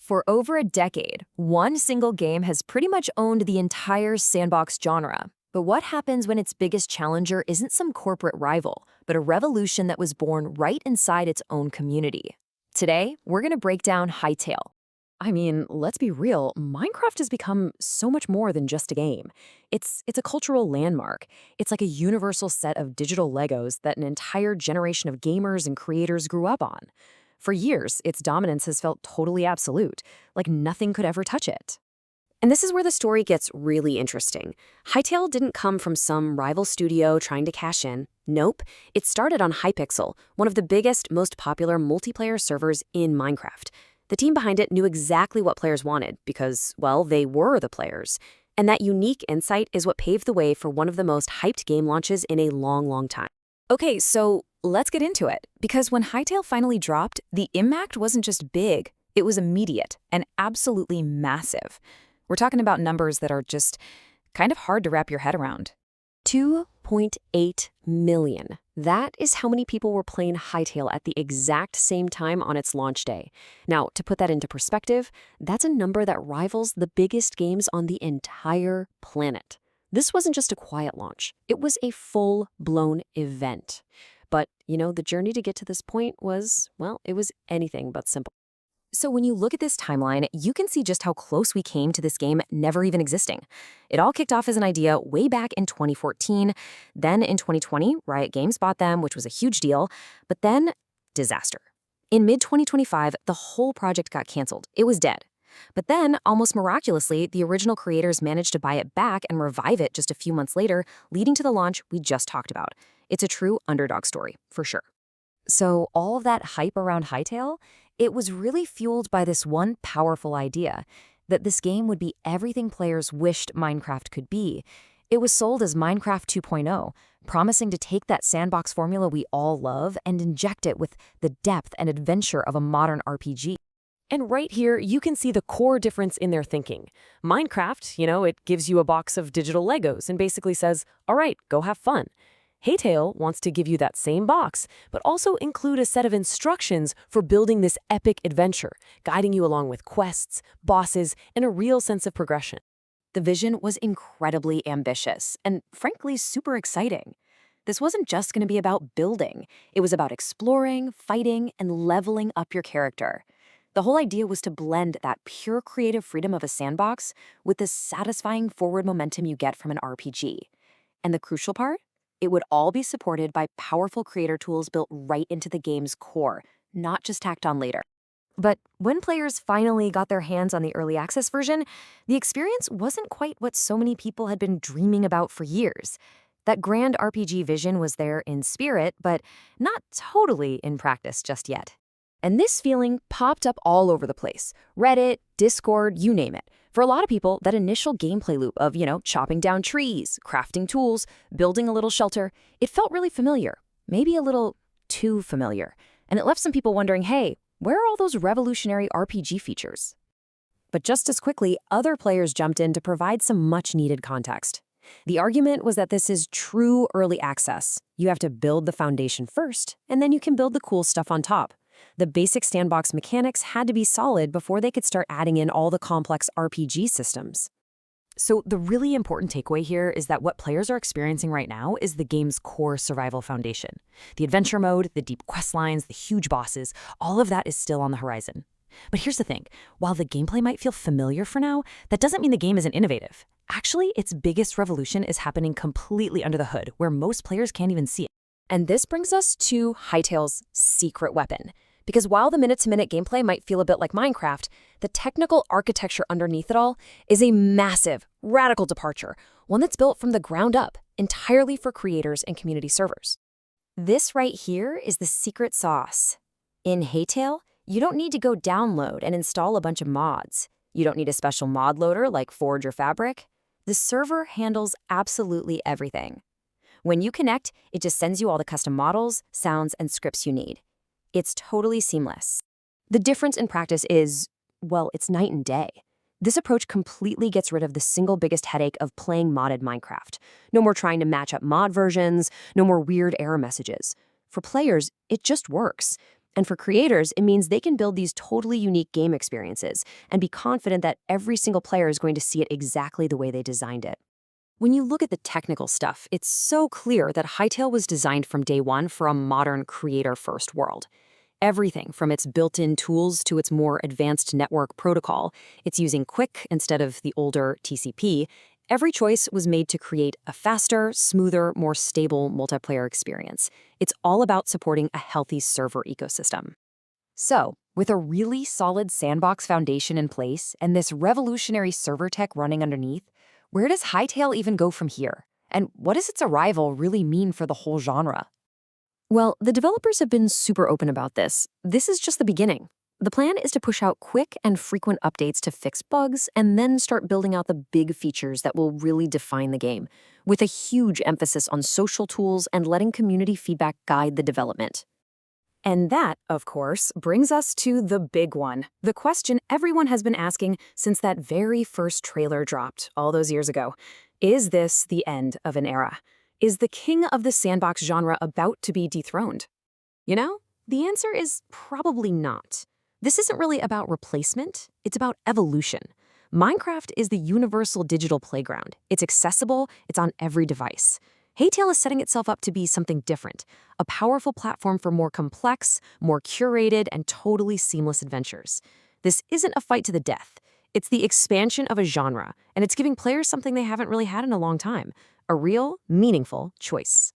For over a decade, one single game has pretty much owned the entire sandbox genre. But what happens when its biggest challenger isn't some corporate rival, but a revolution that was born right inside its own community? Today, we're going to break down Hytale. I mean, let's be real, Minecraft has become so much more than just a game. It's a cultural landmark. It's like a universal set of digital Legos that an entire generation of gamers and creators grew up on. For years, its dominance has felt totally absolute, like nothing could ever touch it. And this is where the story gets really interesting. Hytale didn't come from some rival studio trying to cash in. Nope, it started on Hypixel, one of the biggest, most popular multiplayer servers in Minecraft. The team behind it knew exactly what players wanted because, well, they were the players. And that unique insight is what paved the way for one of the most hyped game launches in a long, long time. Okay, so let's get into it. Because when Hytale finally dropped, the impact wasn't just big, it was immediate and absolutely massive. We're talking about numbers that are just kind of hard to wrap your head around. 2.8 million. That is how many people were playing Hytale at the exact same time on its launch day. Now, to put that into perspective, that's a number that rivals the biggest games on the entire planet. This wasn't just a quiet launch. It was a full-blown event. But, the journey to get to this point was, well, it was anything but simple. So when you look at this timeline, you can see just how close we came to this game never even existing. It all kicked off as an idea way back in 2014. Then in 2020, Riot Games bought them, which was a huge deal. But then, disaster. In mid-2025, the whole project got canceled. It was dead. But then, almost miraculously, the original creators managed to buy it back and revive it just a few months later, leading to the launch we just talked about. It's a true underdog story, for sure. So all of that hype around Hytale, it was really fueled by this one powerful idea, that this game would be everything players wished Minecraft could be. It was sold as Minecraft 2.0, promising to take that sandbox formula we all love and inject it with the depth and adventure of a modern RPG. And right here, you can see the core difference in their thinking. Minecraft, it gives you a box of digital Legos and basically says, all right, go have fun. Hytale wants to give you that same box, but also include a set of instructions for building this epic adventure, guiding you along with quests, bosses, and a real sense of progression. The vision was incredibly ambitious and, frankly, super exciting. This wasn't just going to be about building. It was about exploring, fighting, and leveling up your character. The whole idea was to blend that pure creative freedom of a sandbox with the satisfying forward momentum you get from an RPG. And the crucial part? It would all be supported by powerful creator tools built right into the game's core, not just tacked on later. But when players finally got their hands on the early access version, the experience wasn't quite what so many people had been dreaming about for years. That grand RPG vision was there in spirit, but not totally in practice just yet. And this feeling popped up all over the place. Reddit, Discord, you name it. For a lot of people, that initial gameplay loop of, chopping down trees, crafting tools, building a little shelter, it felt really familiar, maybe a little too familiar. And it left some people wondering, hey, where are all those revolutionary RPG features? But just as quickly, other players jumped in to provide some much-needed context. The argument was that this is true early access. You have to build the foundation first, and then you can build the cool stuff on top. The basic sandbox mechanics had to be solid before they could start adding in all the complex RPG systems. So the really important takeaway here is that what players are experiencing right now is the game's core survival foundation. The adventure mode, the deep quest lines, the huge bosses, all of that is still on the horizon. But here's the thing, while the gameplay might feel familiar for now, that doesn't mean the game isn't innovative. Actually, its biggest revolution is happening completely under the hood, where most players can't even see it. And this brings us to Hytale's secret weapon. Because while the minute-to-minute gameplay might feel a bit like Minecraft, the technical architecture underneath it all is a massive, radical departure, one that's built from the ground up, entirely for creators and community servers. This right here is the secret sauce. In Hytale, you don't need to go download and install a bunch of mods. You don't need a special mod loader like Forge or Fabric. The server handles absolutely everything. When you connect, it just sends you all the custom models, sounds, and scripts you need. It's totally seamless. The difference in practice is, well, it's night and day. This approach completely gets rid of the single biggest headache of playing modded Minecraft. No more trying to match up mod versions, no more weird error messages. For players, it just works. And for creators, it means they can build these totally unique game experiences and be confident that every single player is going to see it exactly the way they designed it. When you look at the technical stuff, it's so clear that Hytale was designed from day one for a modern creator-first world. Everything from its built-in tools to its more advanced network protocol, it's using Quick instead of the older TCP. Every choice was made to create a faster, smoother, more stable multiplayer experience. It's all about supporting a healthy server ecosystem. So, with a really solid Sandbox foundation in place and this revolutionary server tech running underneath, where does Hytale even go from here? And what does its arrival really mean for the whole genre? Well, the developers have been super open about this. This is just the beginning. The plan is to push out quick and frequent updates to fix bugs and then start building out the big features that will really define the game, with a huge emphasis on social tools and letting community feedback guide the development. And that, of course, brings us to the big one, the question everyone has been asking since that very first trailer dropped all those years ago. Is this the end of an era? Is the king of the sandbox genre about to be dethroned? You know, the answer is probably not. This isn't really about replacement, it's about evolution. Minecraft is the universal digital playground. It's accessible, it's on every device. Hytale is setting itself up to be something different, a powerful platform for more complex, more curated, and totally seamless adventures. This isn't a fight to the death. It's the expansion of a genre, and it's giving players something they haven't really had in a long time, a real, meaningful choice.